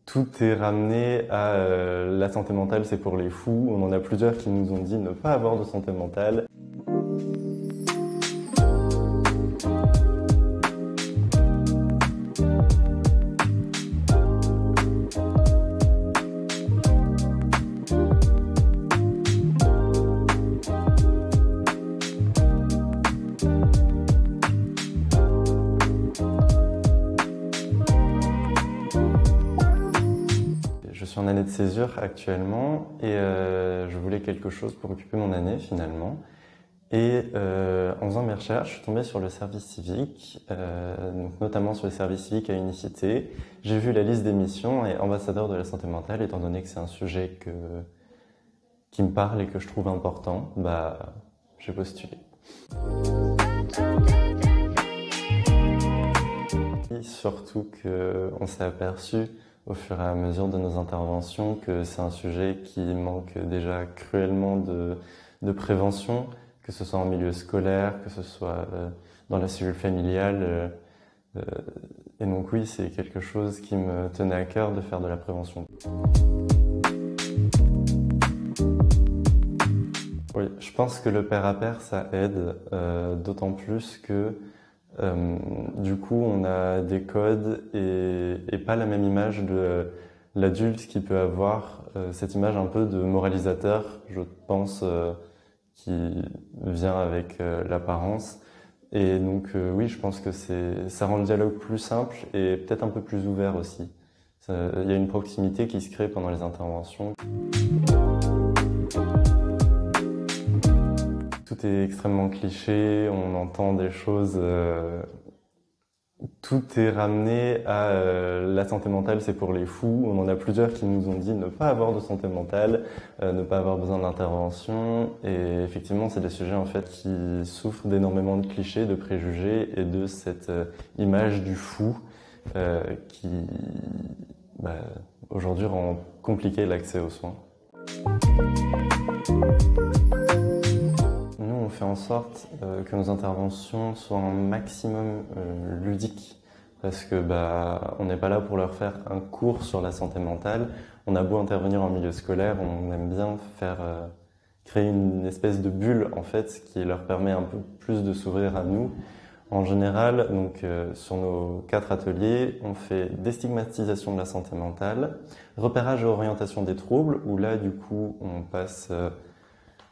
Tout est ramené à la santé mentale, c'est pour les fous. On en a plusieurs qui nous ont dit ne pas avoir de santé mentale. Je suis en année de césure actuellement et je voulais quelque chose pour occuper mon année finalement. Et en faisant mes recherches, je suis tombé sur le service civique, donc notamment sur le service civique à Unicité. J'ai vu la liste des missions et ambassadeur de la santé mentale, étant donné que c'est un sujet qui me parle et que je trouve important, j'ai postulé. Et surtout qu'on s'est aperçu au fur et à mesure de nos interventions que c'est un sujet qui manque déjà cruellement de prévention, que ce soit en milieu scolaire, que ce soit dans la cellule familiale. Et donc oui, c'est quelque chose qui me tenait à cœur de faire de la prévention. Oui, je pense que le pair à pair, ça aide, d'autant plus que du coup, on a des codes et pas la même image de l'adulte qui peut avoir cette image un peu de moralisateur, je pense, qui vient avec l'apparence. Et donc oui, je pense que ça rend le dialogue plus simple et peut-être un peu plus ouvert aussi. Il y a une proximité qui se crée pendant les interventions. Tout est extrêmement cliché, on entend des choses. Tout est ramené à la santé mentale, c'est pour les fous. On en a plusieurs qui nous ont dit ne pas avoir de santé mentale, ne pas avoir besoin d'intervention. Et effectivement, c'est des sujets en fait qui souffrent d'énormément de clichés, de préjugés et de cette image du fou qui aujourd'hui rend compliqué l'accès aux soins. Nous, on fait en sorte que nos interventions soient un maximum ludiques, parce que on n'est pas là pour leur faire un cours sur la santé mentale. On a beau intervenir en milieu scolaire, on aime bien créer une espèce de bulle en fait, qui leur permet un peu plus de s'ouvrir à nous. En général, donc sur nos 4 ateliers, on fait déstigmatisation de la santé mentale, repérage et orientation des troubles, où là du coup on passe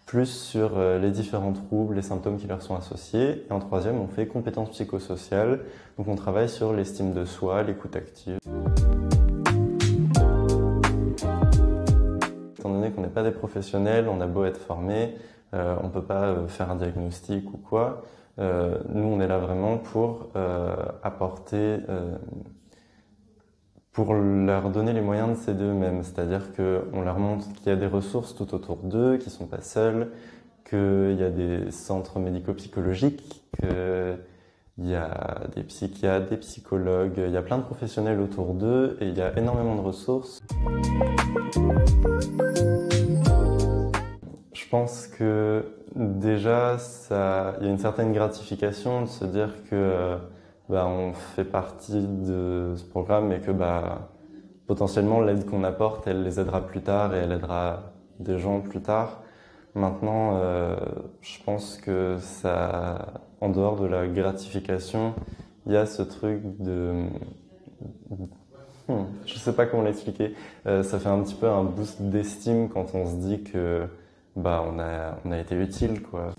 plus sur les différents troubles, les symptômes qui leur sont associés. Et en 3e, on fait compétences psychosociales. Donc on travaille sur l'estime de soi, l'écoute active. Étant donné qu'on n'est pas des professionnels, on a beau être formés, on ne peut pas faire un diagnostic ou quoi. Nous, on est là vraiment pour apporter, pour leur donner les moyens de s'aider eux-mêmes. C'est-à-dire qu'on leur montre qu'il y a des ressources tout autour d'eux, qu'ils ne sont pas seuls, qu'il y a des centres médico-psychologiques, qu'il y a des psychiatres, des psychologues, il y a plein de professionnels autour d'eux et il y a énormément de ressources. Je pense que déjà, il y a une certaine gratification de se dire que on fait partie de ce programme et que potentiellement l'aide qu'on apporte, elle les aidera plus tard et elle aidera des gens plus tard. Maintenant, je pense que en dehors de la gratification, il y a ce truc je sais pas comment l'expliquer. Ça fait un petit peu un boost d'estime quand on se dit que on a été utile, quoi.